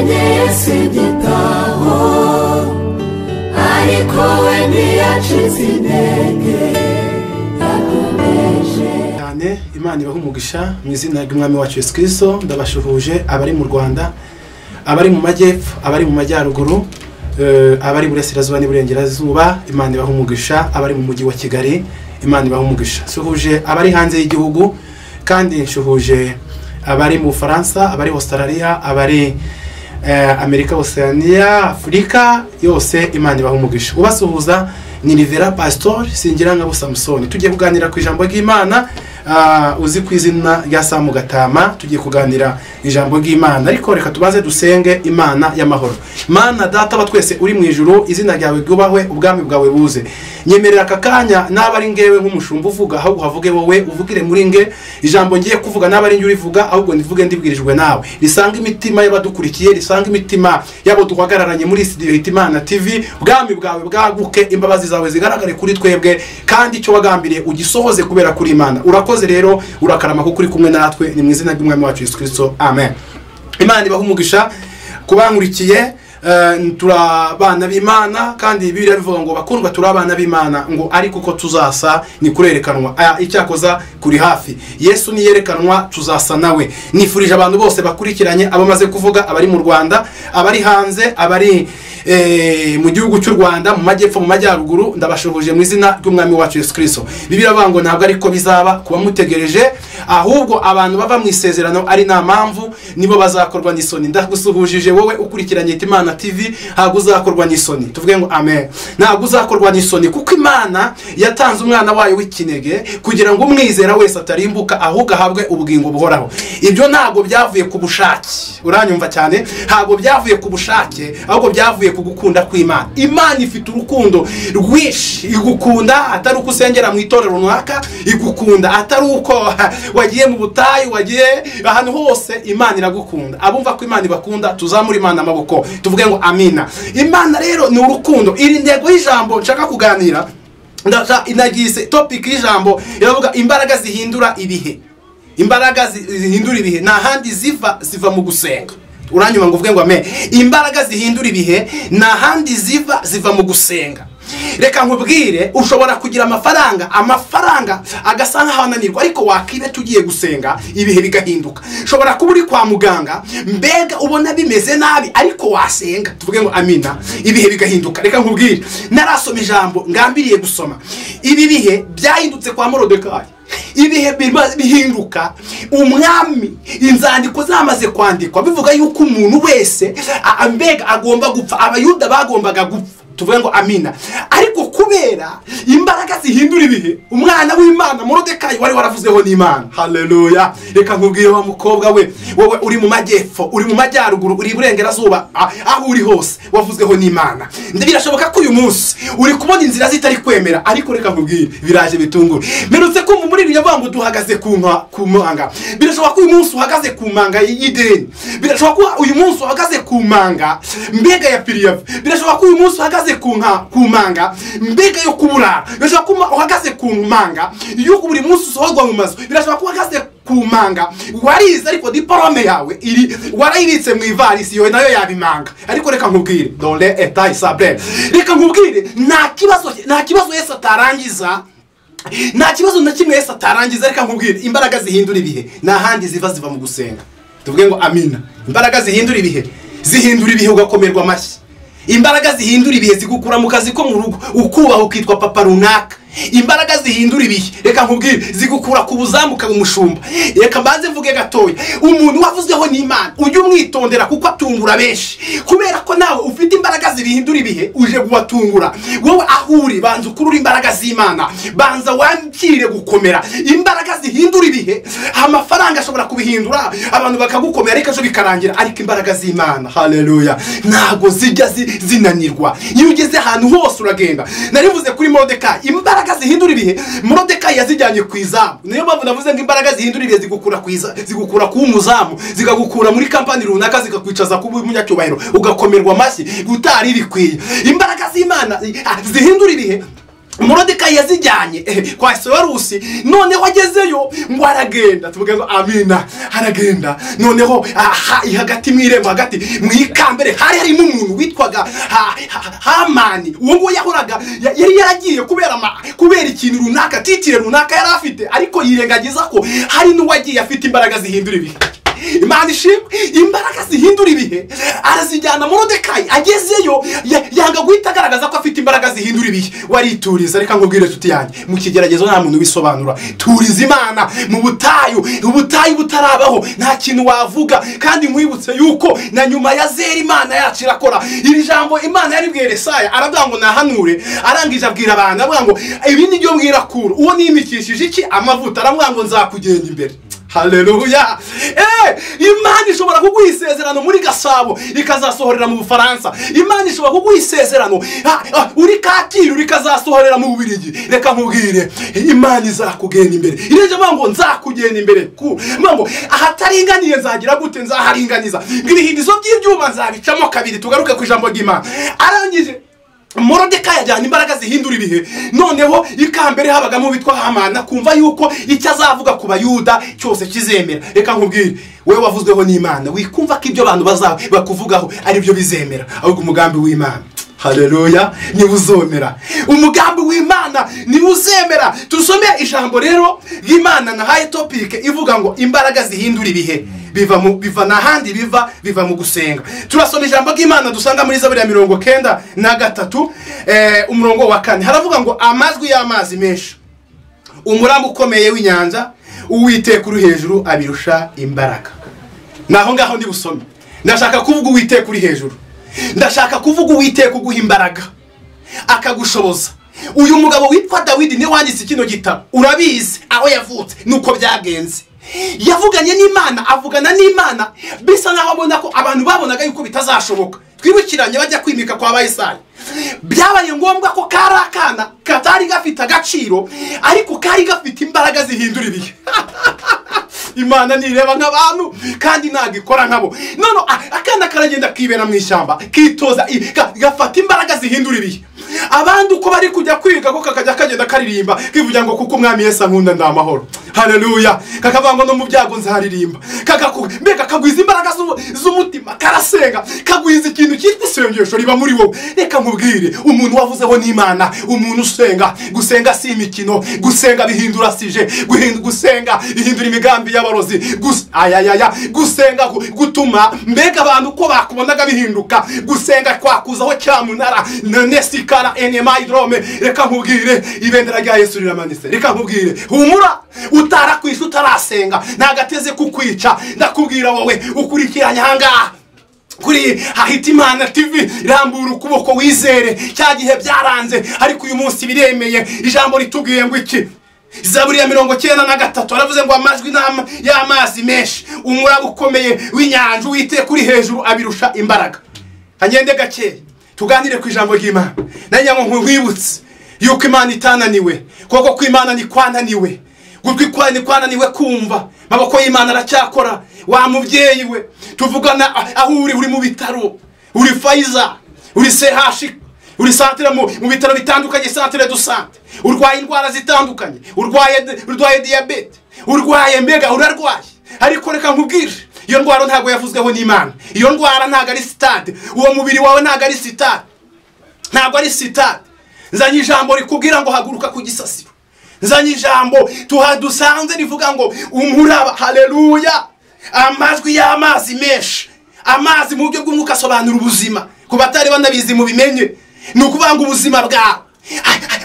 namenye singitaho ariko we ntiyacitse intege yakomeje cyane. Imana ibahe umugisha mu izina ry'umwami wacu Yesu Kristo. Ndabashuhuje abari mu Rwanda, abari mu majyepfo, abari mu majyaruguru, abari mu burasirazuba n'iburengerazuba. Imana ibahe umugisha. Abari mu mujyi wa Kigali, Imana ibahe umugisha. Shuhuje abari hanze y'igihugu, kandi nshuhuje abari mu Faransa, abari Australia, abari Amerika, Oceania, Afrika yose. Imana ibahe umugisha. Ubasuhuza ni Rivera Pastor Singirangabo Samson. Tugiye kuganira ku ijambo ry'Imana, uzi ku izina rya Samu Gatama. Tugiye kuganira ijambo ry'Imana, ariko reka tubaze dusenge Imana y'amahoro. Mana data wa twese uri mu ijuru, izina ryawe ryubahwe, ubwami bwawe buze. Nyemerera aka kanya naba ari ngewe nk'umushumba uvuga, ahubwo havuge wowe, uvugire muri nge. Ijambo ngiye kuvuga naba ari nge urivuga, ahubwo ndivuge ndibwirijwe nawe. Risanga imitima y'abadukurikiye, risanga imitima yabo duhagararanye muri studio Hitimana TV. Ubwami bwawe bwaguke, imbabazi zawe zigaragare kuri twebwe, kandi icyo wagambiriye ugisohoze kubera kuri Imana. Urakoze rero, urakarama kuko uri kumwe natwe, ni mu izina ry'umwami wacu Yesu Kristo, amen. Imana ibahe umugisha kubankurikiye. Turabana b'Imana, kandi Bibiliya bivuga ngo bakundwa turabana b'Imana, ngo ariko uko tuzasa ni kurerekanwa. Icyakoza kuri hafi, Yesu ni yerekanwa, tuzasa nawe. Nifurije abantu bose bakurikiranye, abamaze kuvuga, abari mu Rwanda, abari hanze, abari mu gihugu cy'u Rwanda, mu majyepfo, mu majyaruguru, ndabashuhuje mu izina ry'umwami wacu Yesu Kristo. Bibiliya bivuga ngo ntabwo ariko bizaba kuba mutegereje, ahubwo abantu bava mu isezerano ari nta mpamvu nibo bazakorwa n'isoni. Ndagusuhujije wowe ukurikiranye Hitimana TV, ntabwo uzakorwa n'isoni. Tuvuge ngo amen. Ntabwo uzakorwa n'isoni, kuko Imana yatanze umwana wayo w'ikinege kugira ngo umwizera wese atarimbuka, ahubwo ahabwe ubugingo buhoraho. Ibyo ntabwo byavuye ku bushake, uranyumva cyane? Ntabwo byavuye ku bushake, ahubwo byavuye ku gukunda kw'Imana. Imana ifite urukundo rwinshi, igukunda atari uko usengera mu itorero runaka, igukunda atari uko wagiye mu butayu, wagiye ahantu hose. Imana iragukunda. Abumva ko Imana ibakunda, tuzamura Imana amaboko, tuvuge ngo amina. Imana rero ni urukundo. Iri ntego y'ijambo nshaka kuganira, inagise topic y'ijambo iravuga imbaraga zihindura ibihe. Imbaraga zihindura ibihe nta handi ziva mu gusenga. Uranyuma ngo uvuge ngo amen. Imbaraga zihindura ibihe nta handi ziva mu gusenga. Reka nkubwire, ushobora kugira amafaranga agasa nkaho ananirwa, ariko wakibe tugiye gusenga ibihe bigahinduka. Ushobora kuba uri kwa muganga, mbega ubona bimeze nabi, ariko wasenga, tuvuge ngo amina, ibihe bigahinduka. Reka nkubwire, narasoma ijambo ngambiriye gusoma. Ibi bihe byahindutse kwa Morodekayi. Ibihe bihinduka, umwami, inzandiko zamaze kwandikwa bivuga yuko umuntu wese mbega agomba gupfa. Abayuda bagombaga gupfa, tuvuge ngo amina. Ariko kubera imbaraga zihindura ibihe, umwana w'Imana Morodekayi wari waravuzeho n'Imana. Haleluya. Reka nkubwire wa mukobwa we, wowe uri mu majyepfo, uri mu majyaruguru, uri burengerazuba, aho uri hose wavuzweho n'Imana. Birashoboka ko uyu munsi uri kubona inzira zitari kwemera, ariko reka nkubwire, biraje bitungura. Merutse ko muri iri yavuga ngo duhagaze ku manga. Birashoboka ko uyu munsi uhagaze ku manga y'ideni. Birashoboka ko uyu munsi uhagaze ku manga mbega ya Piriyavu. Birashoboka ko uyu munsi uhagaze ku manga mbega yo kubura. Birashoboka ko uhagaze ku manga yuko buri munsi usohorwa mu mazu. Birashoboka ko uhagaze ku manga warize, ariko diplome yawe warayibitse mu ivarisi, yo nayo yabimanga. Ariko reka nkubwire, dole etat sabre. Reka nkubwire, nta kibazo Yesu atarangiza. Nta kibazo na kimwe Yesu atarangiza. Reka nkubwire, imbaraga zihindura ibihe nta handi ziva mu gusenga. Tuvuge ngo amina. Imbaraga zihindura ibihe ugakomerwa amashyi. Imbaraga zihindura ibihe zigukura mu kazi ko mu rugo, ukubaho ukitwa papa runaka. Imbaraga zihindura ibihe, reka nkubwire, zigukura ku buzamuka umushumba. Reka mbanze mvuge gatoya, umuntu wavuzweho n'Imana ujye umwitondera, kuko atungura benshi. Kubera ko nawe ufite imbaraga zihindura ibihe, uje gubatungura. Wowe ahuri, banza ukurura imbaraga z'Imana, banza wankire gukomera. Imbaraga zihindura ibihe, amafaranga ashobora kubihindura, abantu bakagukomera, ariko ejo bikarangira. Ariko imbaraga z'Imana, haleluya, ntago zijya zinanirwa. Iyo ugeze ahantu hose uragenda. Narivuze kuri Morodekayi, imbaraga zihindura ibihe Morodekayi yazijyanye ku izamu. Niyo mpamvu navuze ngo imbaraga zihindura ibihe zigukura ku umuzamu, zigagukura muri kampani runaka, zigakwicaza ku munyacyubahiro, ugakomerwa amashyi utari bikwiye. Imbaraga z'Imana zihindura ibihe Moridekayi yazijyanye kwa Ahasuwerusi, noneho agezeyo ngo aragenda, tuvuge ngo amina, aragenda noneho hagati mw'irembo, hagati mw'ikambere hari harimo umuntu witwaga Hamani. uwo ngo yahoraga yari yaragiye kubera ikintu runaka, titire runaka yari afite, ariko yirengagiza ko hari n'uwagiye afite imbaraga zihindura ibihe. Imana ishimwe, imbaraga zihindura ibihe arazijyana. Moridekayi agezeyo yanga guhita agaragaza ko afite imbaraga zihindura ibihe. Warituriza, reka nkubwire tuti yanjye, mu kigeragezo nta muntu bisobanura. Turiza Imana mu butayu butarabaho, nta kintu wavuga. Kandi mwibutse yuko na nyuma ya Zera Imana yacu irakora. Iri jambo Imana yaribwiye Yesaya, aravuga ngo nahanure, arangije abwira abantu, avuga ngo ibi ni byo mbwira Kuro, uwo nimikishije iki amavuta, aravuga ngo nzakugenda imbere. Haleluya. Imana ishobora kuguha isezerano muri Gasabo ikazasohorera mu Bufaransa. Imana ishobora kuguha isezerano uri Kacyiru rikazasohorera mu Bubiligi. Reka nkubwire, Imana izakugenda imbere. Ireje ngo nzakugenda imbere. Ngo ahataringaniye nzagira gute? Nzaharinganiza. Ibihindizo by'ibyuma nzabicamo kabiri. Tugaruke ku ijambo ry'Imana. Arangije Moridekayi yajyana imbaraga zihindura ibihe. Noneho ikambere habagamo bitwa Hamani, kumva yuko icyo azavuga ku Bayuda cyose kizemera. Reka nkubwire, wewe wavuzweho n'Imana, wikumva ko ibyo abantu bakuvugaho ari byo bizemera, ahubwo umugambi w'Imana, haleluya, ni uzomera. Umugambi w'Imana ni uzemera. Tusome ijambo rero y'Imana na high topic ivuga ngo imbaraga zihindura ibihe biva nahandi biva mu gusenga. Turasoma ijambo ry'Imana dusanga muri Zaburi ya 93 umurongo wa 4. Haravuga ngo amajwi y'amazi menshi, umurambo ukomeye w'inyanja, Uwiteka uri hejuru abirusha imbaraga. Naho ngaho ndi busome, ndashaka kuvuga Uwiteka uri hejuru, ndashaka kuvuga Uwiteka uguha imbaraga akagushoboza. Uyu mugabo witwa Dawidi ni wanditse kino gitabo, urabizi aho yavutse nuko byagenze. Yavuganye n'Imana, avugana n'Imana bisa naho abona ko abantu babonaga yuko bitazashoboka. Twibukiranye bajya kwimika kwa Bayisari, byabaye ngombwa ko karakana katari gafite agaciro, ariko kari gafite imbaraga zihindura ibihe. Imana nireba nk'abantu kandi nagikora nkabo. Nono akana karagenda kibera mu ishyamba, kitoza gafata imbaraga zihindura ibihe. Abandi uko bari kujya kwiga ko kakajya kagenda karirimba kivuga ngo kuko Umwami Yesu ankunda ndamahoro. Haleluya. Kakavango no mu byago nzaririmba. Mbega kagwiza imbaraga z'umutima, karasenga, kagwiza ikintu cyitwa isengesho riba muri wowe. Reka nkubwire, umuntu wavuzeho n'Imana, umuntu usenga, gusenga si imikino, gusenga bihindura sije, gusenga bihindura imigambi y'abarozi, gusenga gutuma mbega abantu uko bakubonaga bihinduka, gusenga kwakuzaho cyamunara nesikara enemayidrome. Reka nkubwire, ibendera rya Yesu riramanitse. Reka nkubwire, humura, utarakwisha utarasenga nagateze kukwica. Ndakubwira wowe ukurikiranye hangaha kuri Hahitimana TV, rambura ukuboko wizere. Cya gihe byaranze, ariko uyu munsi biremeye. Ijambo ritubwiye ngo iki? Zaburi ya 93 aravuze ngo amajwi y'amazi menshi, umuraba ukomeye w'inyanja, Uwiteka uri hejuru abirusha imbaraga. Hanyende gake tuganire ku ijambo ry'Imana. Nanya ngo nkwibutse yuko Imana itananiwe, kuko ko Imana ni kwananiwe. Gutwi kwani kwananiwe kumva, maboko y'Imana aracyakora. Wa mubyeyi we tuvugana aho uri mu bitaro, uri Faiza, uri CH, uri centre mu bitaro bitandukanye, centre de santé, urwaye indwara zitandukanye, urwaye diabete, urwaye mbega urarwaye. Ariko reka nkubwire, iyo ndwara ntago yavuzweho n'Imana. Iyo ndwara ntago ari stade, uwo mubiri wawe ntago ari stade, ntago ari stade. Nzanye ijambo rikubwira ngo haguruka ku gisasiro. Nzanye ijambo tuhadusanze rivuga ngo umuraba, haleluya, amajwi y'amazi menshi. Amazi mu buryo bw'umwuka asobanura ubuzima. Ku batari banabizi mu bimenye, ni ukuvuga ngo ubuzima bwawe.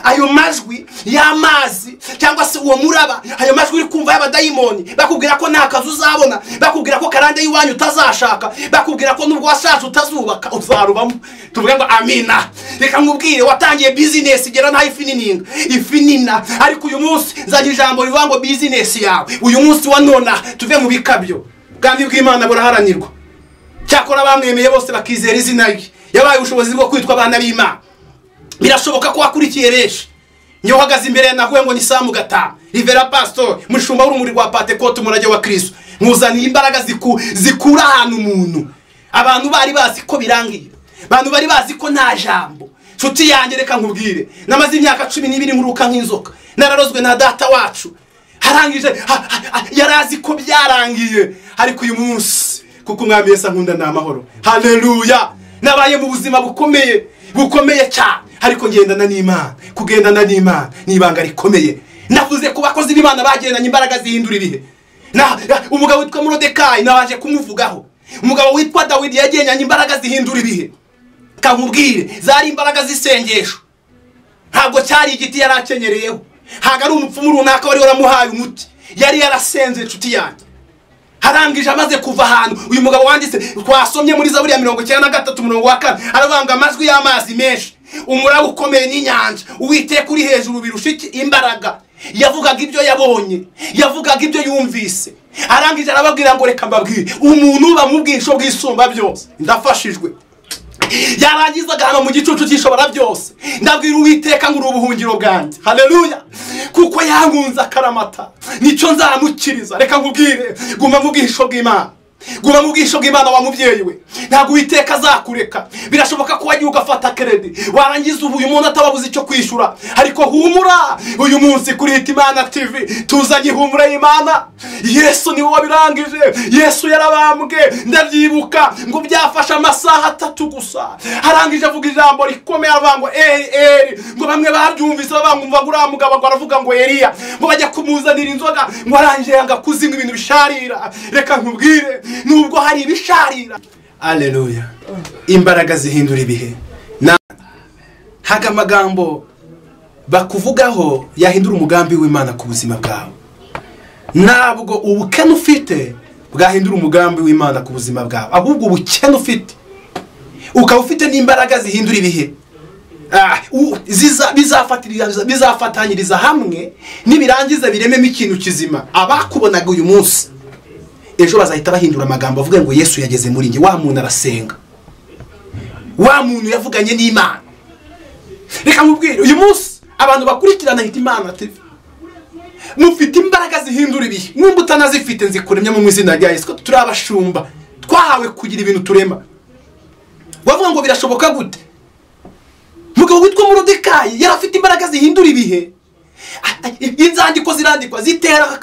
Ayo majwi y'amazi cyangwa se uwo muraba, ayo majwi uri kumva y'abadayimoni bakubwira ko nta kazi uzabona, bakubwira ko karande y'iwanyu utazashaka, bakubwira ko nubwo washaje utazubaka uzarubamo. Tuvuga ngo amina. Reka nkubwire, watangiye business igera nta ifinina, ariko uyu munsi nzanye ijambo rivuga ngo business yawe uyu munsi wa nona tuve mu bikabyo. Kandi bw'Imana buraharanirwa. Cyakora bamwemeye bose bakizera izina rye, yabaye ubushobozi bwo kwitwa abana b'Imana. Birashoboka ko wakurikiye reshi. Nyo hagaze imbere nahuye ngo ni Samu Gata, Rivera Pastor, mushumba w'urumuri rwa Pentecote, umurage wa Kristo. Nkuzaniye imbaraga zikura ahantu umuntu. Abantu bari bazi ko birangira, abantu bari bazi ko nta jambo, nshuti yanjye reka nkubwire, namaze imyaka 12 nkuruka nk'inzoka, nararozwe na data wacu, harangije yarazi ko byarangiye, ariko uyu munsi kuko umwami Yesu ankunda n'amahoro, haleluya, nabaye mu buzima bukomeye cyane, ariko ngendana n'Imana, kugendana n'Imana nibanga rikomeye. Navuze ku bakozi b'Imana bagendanye imbaraga zihindura ibihe. Umugabo witwa Morodekayi nabaje kumuvugaho, umugabo witwa Dawidi yagendanye imbaraga zihindura ibihe. Kankubwire, zari imbaraga z'isengesho, ntabwo cyari igiti yarakenyereyeho, ntabwo ari umupfumu runaka wari waramuhaye umuti, yari yarasenze nshuti yanjye. Harangije amaze kuva ahantu, uyu mugabo wanditse twasomye muri Zaburi ya 93:4 aravanga amajwi y'amazi menshi, umuraba ukomeye n'inyanja, Uwiteka uri hejuru birusha imbaraga. Yavugaga ibyo yabonye, yavugaga ibyo yumvise. Arangije arababwira ngo reka mbabwire, umuntu uba mu bwisho bw'isumba byose ndafashijwe. Yarangizaga hano mu gicucu cy'ishobora byose, ndabwira Uwiteka ngo urubuhungiro bwanjye, haleluya, kuko yangunze akaramata nicyo nzamukiriza. Reka nkubwire, guma mu bwisho bw'Imana, guma mu bwisho bw'Imana wa mubyeyi we, ntabwo Uwiteka azakureka. Birashoboka ko wagiye ugafata credit, warangiza ubu uyu muntu atababuze icyo kwishura, ariko humura, uyu munsi kuri Hitimana TV tuzanye ihumura y'Imana. Yesu niwe wabirangije, Yesu yarabambwe, ndabyibuka ngo byafashe amasaha 3 gusa. Harangije avuga ijambo rikomeye avango Eli, ngo bamwe baryumvise bangumva ngo uramugabo ngo aravuga ngo Eliya, ngo bajya kumuzanira inzoga, ngo arangije yanga kuzinga ibintu bisharira. Reka nkubwire, nubwo hari ibisharira, haleluya, imbaraga zihindura ibihe. Haga amagambo bakuvugaho yahindura umugambi w'Imana ku buzima bwawe. Ntabwo ubukene ufite bwahindura umugambi w'Imana ku buzima bwawe, ahubwo ubukene ufite ukaba ufite n'imbaraga zihindura ibihe. Bizafatanyiriza hamwe nibirangiza birememo ikintu kizima. Abakubonaga uyu munsi ejo bazahita bahindura amagambo avuga ngo Yesu yageze muri nge, wa muntu arasenga, wa muntu yavuganye n'Imana. Reka mubwire, uyu munsi abantu bakurikirana Hitimana TV mufite imbaraga zihindura ibihe. Numba utanazifite nzikuremye mu izina rya Yesu, ko turi abashumba twahawe kugira ibintu turema. Wavuga ngo birashoboka gute? Mugabo witwa Morodekayi yarafite imbaraga zihindura ibihe. Inzandiko zirandikwa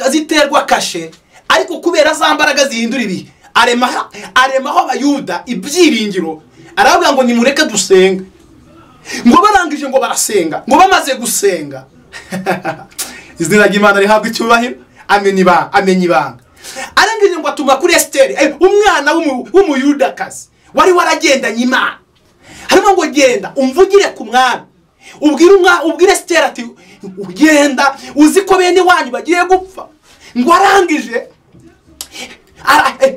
ziterwa kashe, ariko kubera za mbaraga zihindura ibihe aremaho abayuda ibyiringiro. Aravuga ngo nimureke dusenga. Ngo barangije ngo barasenga, ngo bamaze gusenga izina ry'Imana rihabwa icyubahiro, amenya ibanga. Arangije ngo atuma kuri Esteri, umwana w'umuyudakazi wari waragendanye Imana. Harimo ngo genda umvugire ku mwami, ubwire Esteri ati ugenda uzi ko bene wanyu bagiye gupfa. Ngo arangije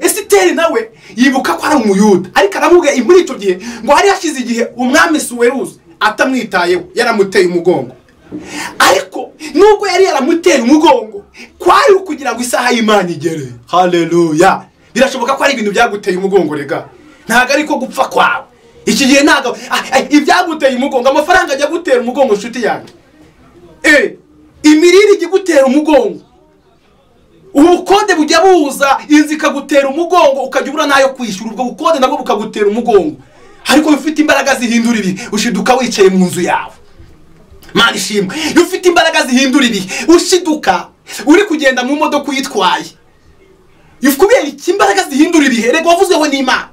Esteri nawe yibuka ko ari umuyuda, ariko aramubwira muri icyo gihe ngo hari hashize igihe umwami Suweruzi atamwitayeho, yaramuteye umugongo. Ariko nubwo yari yaramuteye umugongo, kwari kugira ngo isaha y'Imana igere, haleluya. Birashoboka ko ari ibintu byaguteye umugongo, rega ntago ariko gupfa kwawe. Iki gihe ntago ibyaguteye umugongo, amafaranga ajya gutera umugongo nshuti yanjye, imirire ijya gutera umugongo, ubukode bujya buza inzi ikagutera umugongo, ukajya ubura nayo kwishyura, ubwo bukode nabwo bukagutera umugongo. Ariko ufite imbaraga zihindura ibihe, ushiduka wicaye mu nzu yawe, Mana ishimwe. Ufite imbaraga zihindura ibihe, ushiduka uri kugenda mu modoka uyitwaye. Kubera iki imbaraga zihindura ibihe? Rego wavuzweho n'Imana.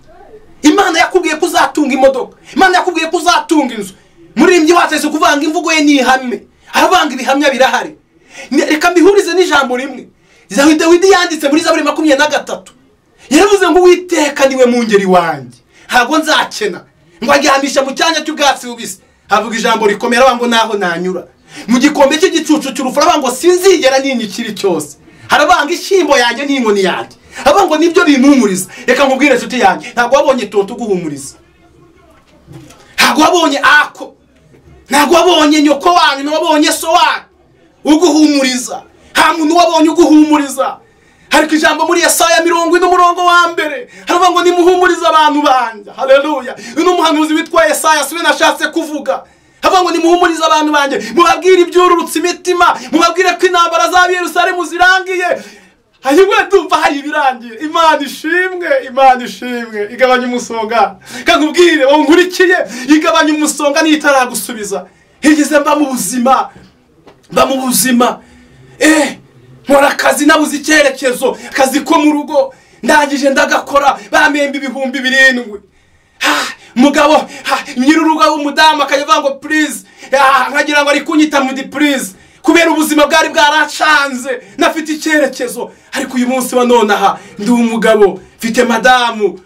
Imana yakubwiye ko uzatunga imodoka, Imana yakubwiye ko uzatunga inzu. Muririmbyi wacu kuvanga imvugo ye n'ihame, arabanga ibihamya birahari. Reka mbihurize n'ijambo rimwe. Dawidi yanditse muri Zaburi 23, yaravuze ngo Uwiteka niwe mungeri wanjye, ntabwo nzakena. Ngo aryamisha mu cyanya cy'ubwatsi bubisi. Havuga ijambo rikomera ngo naho nanyura mu gikombe cy'igicucu cy'urufura, ngo sinzigera ninyikiri cyose. Harabanga ishyimbo yanjye n'inkoni yanjye, ngo nibyo bimpumuriza. Reka nkubwire nshuti yanjye, ntabwo wabonye tonto guhumuriza, ntabwo wabonye ako, ntabwo wabonye nyoko wanyu, ntabonye so wanyu uguhumuriza. Nta muntu wabonye uguhumuriza. Ariko ijambo muri Yesaya 40:1 haravuga ngo nimuhumuriza abantu banjye, haleluya. Uno muhanuzi witwa Yesaya siwe nashatse kuvuga. Haravuga ngo nimuhumuriza abantu banjye, mubabwire ibyururutse imitima, mubabwire ko intambara za Yerusalemu zirangiye. hanyuma ndumva hari ibirangiye. Imana ishimwe igabanya umusonga. Kakubwire wowe nkurikiye, igabanya umusonga nitaragusubiza. Higeze mba mu buzima nkora akazi nabuze icyerekezo, akazi ko mu rugo ndangije ndagakora, bamemba 7,000. Mugabo nyiruruga w'umudamu akavuga ngo please, nkagira ngo ari kunyita mudi please, kubera ubuzima bwari bwaracanze, nafite icyerekezo. Ariko uyu munsi wa none ndi umugabo, mfite madamu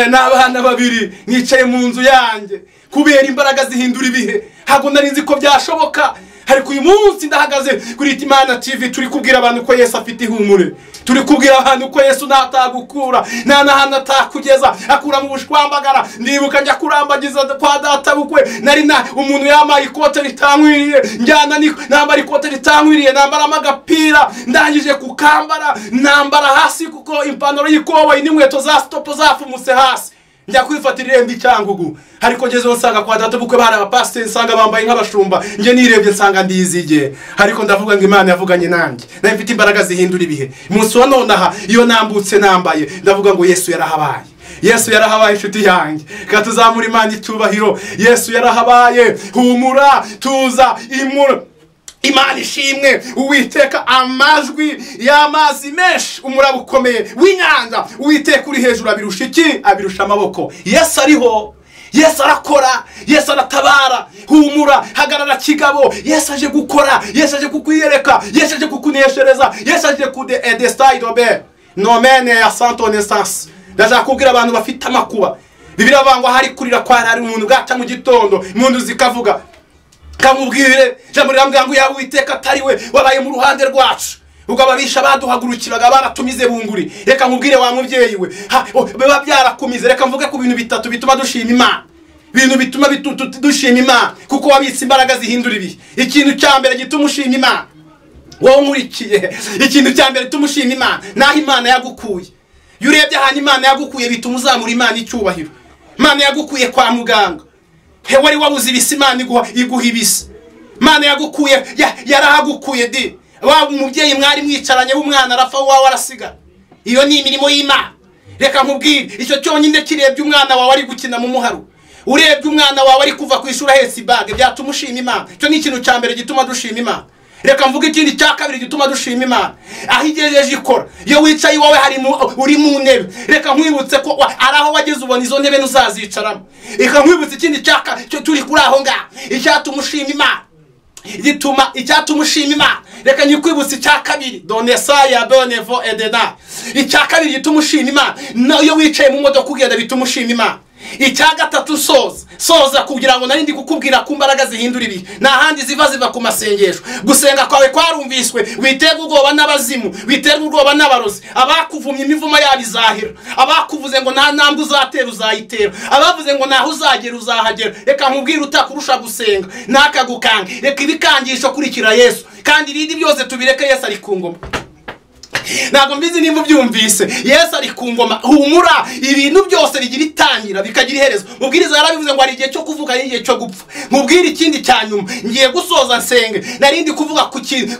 n'abana 2, nicaye mu nzu yanjye kubera imbaraga zihindura ibihe. Hago nari nzi ko byashoboka. Ariko uyu munsi ndahagaze kuri Imana TV, turi kubwira abantu ko Yesu afite ihumure, turi kubwira abantu ko Yesu natagukura nahana atakugeza, akura mu bushwambagara. Ndibuka njya kurambagiza kwa data bukwe, nari umuntu yamaye ikote ritankwiriye, njyana nambara ikote ritankwiriye, nambara amagapira, ndangije kukambara nambara hasi kuko ipantaro y'ikoboyi n'inkweto za stop zafumuse hasi, njya kwifatira irembo Cyangugu. Ariko ngezeho nsanga kwa data bukwe bari abapasiteri, nsanga bambaye nk'abashumba, nje nirebye nsanga ndizige. Ariko ndavuga ngo Imana yavuganye nanjye, nayo mfite imbaraga zihindura ibihe. Umunsi wa none iyo nambutse nambaye, ndavuga ngo Yesu yarahabaye. Yesu yarahabaye inshuti yanjye, katuzamura Imana icyubahiro. Yesu yarahabaye, humura, tuza imura. Imana ishimwe. Uwiteka amajwi y'amazi menshi, umuraba ukomeye w'inyanja, Uwiteka uri hejuru abirusha iki? Abirusha amaboko. Yesu ariho, Yesu arakora, Yesu aratabara. Humura, hagarara kigabo. Yesu aje gukora, Yesu aje kukwiyereka, Yesu aje kukuneshereza, Yesu aje kudestai dobe nomene ya santo naissance. Ndaza kubwira abantu bafite amakuba. Bibiliya bangwa hari kurira kwa hari umuntu gaca mu gitondo, impundu zikavuga. Kamubwire jambo rirambwira ngo ya Uwiteka atari we wabaye mu ruhande rwacu, ubwo ababisha baduhagurukiraga baratumize bunguri. Reka nkubwire wa mubyeyi we, biba byarakumize. Reka mvuge ku bintu bitatu bituma dushima Imana, ibintu bituma dushima Imana, kuko wabitse imbaraga zihindura ibihe. Ikintu cya mbere gituma ushima Imana, wowe nkurikiye, ikintu cya mbere gituma ushima Imana naho Imana yagukuye. Iyo urebye ahantu Imana yagukuye bituma uzamura Imana icyubahiro. Imana yagukuye kwa muganga, wari wabuze ibisi, Imana iguha ibisi. Imana yagukuye, yarahagukuye di. Wa umubyeyi mwari mwicaranye w'umwana arafa, wawe arasigara. Iyo ni imirimo y'Imana. Reka nkubwire, icyo cyonyine kirebye umwana wawe ari gukina mu muharu, urebye umwana wawe ari kuva ku ishuri ahetse ibage, byatuma ushima Imana. Icyo ni ikintu cya mbere gituma dushima Imana. Reka mvuge ikindi cya kabiri gituma dushima Imana, aho igejeje ikora. Iyo wicaye iwawe uri mu ntebe, reka nkwibutse ko araho wageze ubona izo ntebe nuzazicaramo. Reka nkwibutse ikindi cyaka turi kuri aho ngaho, icyatuma ushima Imana, icyatuma ushima Imana. Reka nyikwibutse icya kabiri, donesa ya bonevo edena. Icya kabiri gituma ushima Imana, iyo wicaye mu modoka ugenda bituma ushima Imana. Icya gatatu soza kugira ngo narindi kukubwira ku mbaraga zihindura ibihe. Nahandi ziva ku masengesho. Gusenga kwawe kwarumviswe, witerwa ubwoba n'abazimu, witerwa ubwoba n'abarozi. Abakuvumye imivumo yabo izahera, abakuvuze ngo nta ntambwe uzatera uzayitera, abavuze ngo naho uzagera uzahagera. Reka nkubwire utakurusha gusenga nakagukange. Reka ibikangisho kurikira Yesu, kandi irindi byose tubireke. Yesu ari ku ngoma. Ntabwo mbizi nimba byumvise, Yesu ari ku ngoma. Humura, ibintu byose bigira itangira bikagira iherezo. Mubwiriza yarabivuze ngo ari igihe cyo kuvuga n'igihe cyo gupfa. Mubwire ikindi cyanyuma, ngiye gusoza nsenge. Narindi kuvuga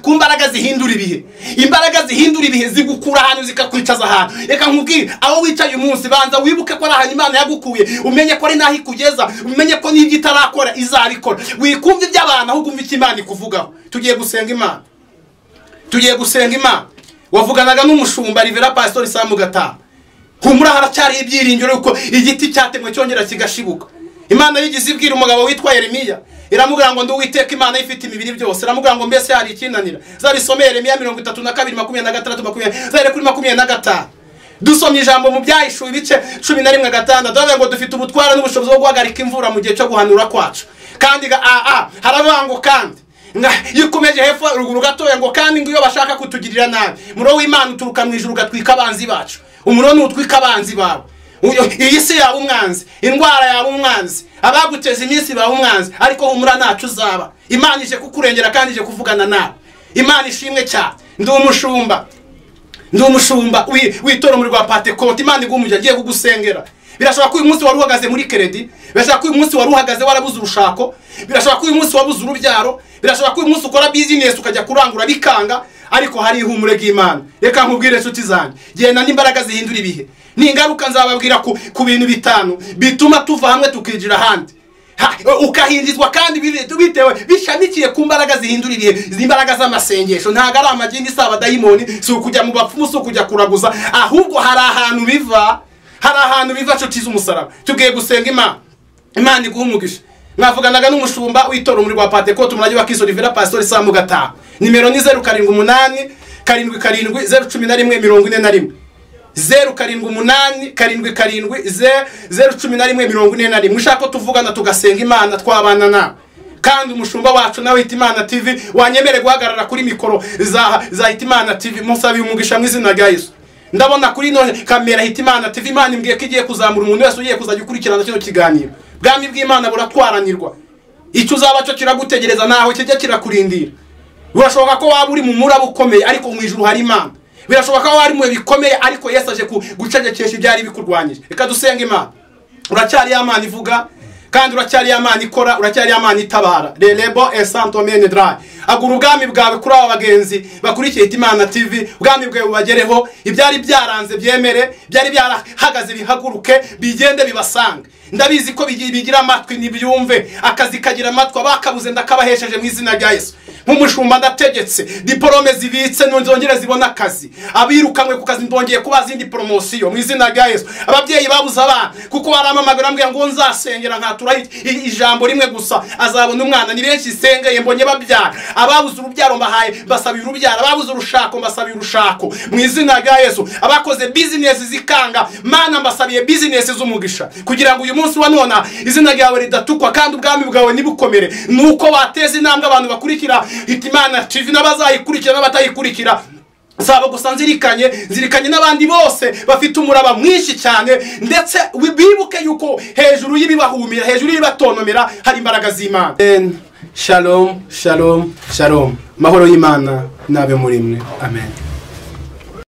ku mbaraga zihindura ibihe. Imbaraga zihindura ibihe zigukura ahantu zikakwicaza ahantu. Reka nkubwire, aho wicaye umunsi banza wibuke ko ari ahantu Imana yagukuye, umenye ko ari naho ikugeza, umenye ko n'ibyo itarakora izabikora. Wikumva iby'abantu aho kumva icyo Imana ikuvugaho. Tugiye gusenga Imana. Wavuganaga n'umushumba Rivera Pastor Samu Gata. Humura, haracyari ibyiringiro yuko igiti cyatemwe cyongera kigashibuka. Imana yigize ibwira umugabo witwa Yeremiya, iramubwira ngo Uwiteka Imana ifite imibiri byose. Iramubwira ngo mbese hari ikinanira. Zabisomeye Yeremiya 32:26 zare kuri 25. Dusomye ijambo mu Byahishuwe ibice 11:6. Dove ngo dufite ubutwara n'ubushobozi bwo guhagarika imvura mu gihe cyo guhanura kwacu. Kandi haravuga ngo kandi yukumeje hepfo ruguru gatoya ngo kandi ngo iyo bashaka kutugirira nabi, muro w'Imana uturuka mu ijuru gatwika abanzi bacu. Umuro n'utwika abanzi bawe. Iyi si yawe umwanzi, indwara yawe umwanzi, abaguteza iminsi bawe umwanzi. Ariko humura ntacyo uzaba. Imana ije kukurengera kandi ije kuvugana nawe. Imana ishimwe cyane. Ndi umushumba witora muri rwa Pentecote. Imana igumuje agiye kugusengera. Birashobora ko uyu munsi wari uhagaze muri credit, birashobora ko uyu munsi wari uhagaze warabuze urushako, birashobora ko uyu munsi wabuze urubyaro, birashobora ko uyu munsi ukora business ukajya kurangura bikanga. ariko hari ihumure ry'Imana. Reka nkubwire inshuti zanjye, genda n'imbaraga zihindura ibihe. Ni ingaruka nzababwira ku bintu bitanu bituma tuva hamwe tukijira ahandi. Ukahindizwa kandi bitewe bishamikiye ku mbaraga zihindura ibihe, imbaraga z'amasengesho. Ntago ari amagini saba dayimoni, si ukujya mu bapfumu, si ukujya kuraguza, ahubwo hari ahantu biva, nshuti z'umusaraba. Tugiye gusenga Imana iguha umugisha. Mwavuganaga n'umushumba w'itoro muri rwa Pentecote umurage wa Kristo Rivera Pastor Samu Gataha. Nimero ni 078 770 011 078 770 011 mushaka tuvugana tugasenga Imana twabana na kandi umushumba wacu nawe Hitimana TV wanyemere guhagarara kuri mikoro za Hitimana TV. Musabe umugisha mu izina rya Yesu. Ndabona kuri no kamera Hitimana TV Imana imbwiye ko igiye kuzamura umuntu wese ugiye kuzajya ukurikirana kino kiganiro. Bwami bw'Imana buratwaranirwa. Icyo uzaba cyo kiragutegereza naho kijya kirakurindira. Birashoboka ko waba uri mu muraba ukomeye ariko mu ijuru hari Imana. Birashoboka ko wari mu bikomeye ariko Yesu aje gucegekesha ibyari bikurwanyije. Reka dusenga Imana. Uracyari Imana ivuga kandi uracyari Imana ikora, uracyari Imana itabara. Relebo esanto menedra. Agura ubwami bwawe kuri aba bagenzi bakurikiye Hitimana TV. Ubwami bwawe bubagereho, ibyari byaranze byemere, byari byarahagaze bihaguruke, bigende bibasanga. Ndabizi ko bigira amatwi nibyumve, akazi kagira amatwi, abakabuze ndakabahesheje mu izina rya Yesu. Nk'umushumba ndategetse diplome zibitse nonzongera zibona akazi, abirukanwe ku kazi ndongeye kubaza indi promotion mu izina rya Yesu. Ababyeyi babuze abana kuko baramamagara ambwira ngo nzasengera nkatura ijambo rimwe gusa azabona umwana. Ni benshi sengeye mbonye babyara, ababuze urubyaro mbahaye basabira urubyaro, ababuze urushako mbasabira urushako mu izina rya Yesu. Abakoze business zikanga Mana mbasabiye business z'umugisha kugira ngo uyu munsi wa none izina ryawe ridatukwa kandi ubwami bwawe nibukomere. Nuko bateze intambwe abantu bakurikira Hitimana TV n'abazayikurikira n'abatayikurikira. Saba gusa nzirikanye n'abandi bose bafite umuraba mwinshi cyane, ndetse bibuke yuko hejuru y'ibibahumira, hejuru y'ibatontomera hari imbaraga z'Imana. Shalom, shalom, shalom. Mahoro y'Imana nabe muri mwe. Amen.